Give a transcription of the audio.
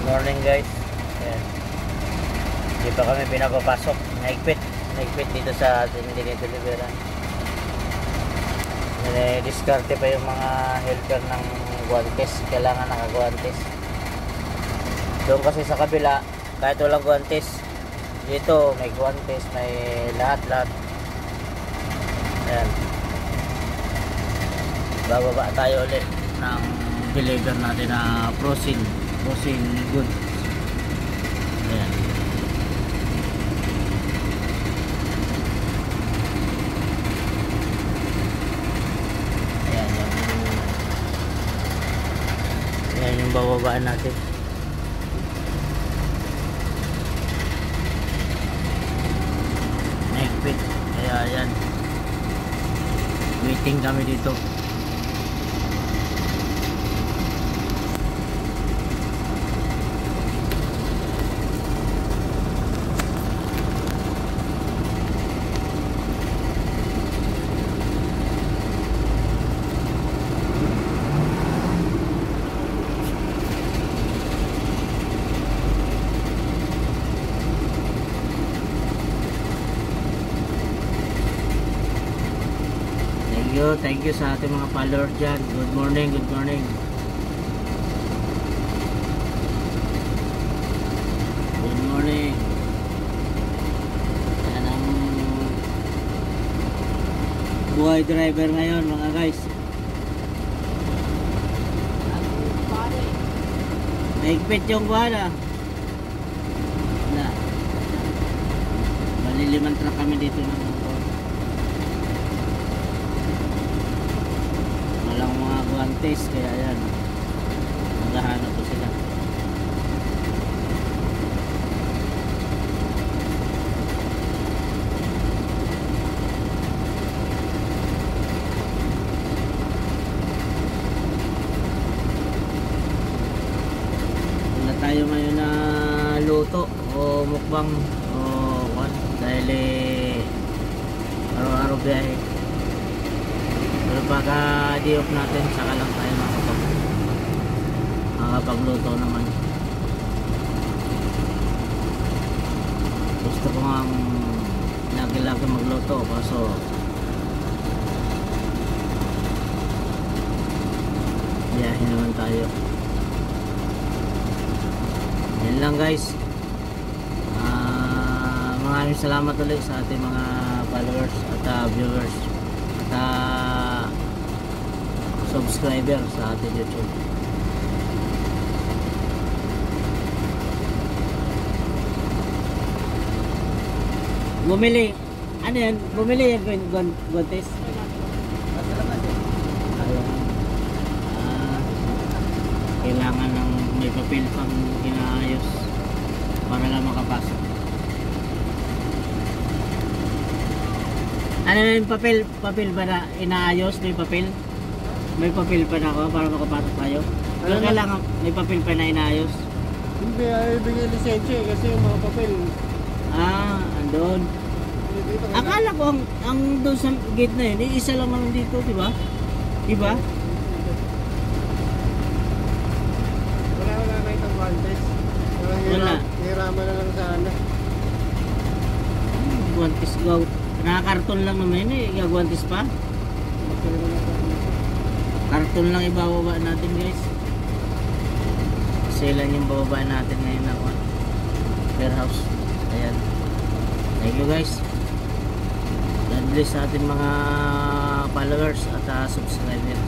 morning guys. Ayan. Hindi pa kami pinapapasok. Naigpit dito sa ating dinideliveran. Diskarte pa yung mga helper ng guantes. Kailangan naka-guantes. Doon kasi sa kabila, kahit walang guantes, dito may guantes, may lahat. Ayan. Bababa tayo ulit ng deliver natin na frozen goods. Ayan. Ayan yung bababaan natin. Nagpit. Kaya ayan, waiting kami dito. Thank you sa ating mga followers dyan. Good morning. Good morning. Yan ang buhay driver ngayon mga guys. Naigpit yung buhala. Maliliman truck kami dito ng guantes, kaya yan maghahanap po sila. Wala tayo ngayon na luto o mukbang o what, dahil araw-araw biyahe. Pero pagka di-off natin, saka lang tayo makapagluto naman. Gusto ko nga lagi-lagi magluto, kaso biyahe naman tayo. Yan lang guys. Maraming salamat ulit sa ating mga followers at viewers at subscriber sa ating YouTube. Bumili, ano yan? Bumili yung guantes. Kailangan ng may papel pang inaayos para lang makapasok. Ano yung papel ba na inaayos? May papel? May papel pa na ako para makapasok tayo? Pero kailangan may papel pa na inaayos? Hindi, ay bigay lisensya kasi yung mga papel. Andun. Akala ko ang doon sa gate na yun, isa lang naman dito, di ba? Diba? Wala na itong guantes. Wala. Hiraman na lang sana. Guantes go. Nakakarton lang naman yun eh. Guantes pa. Karton lang ibababa natin guys. Kasi lang yung bababa natin ngayon na warehouse. Ayan. Thank you guys. God bless sa ating mga followers at subscriber.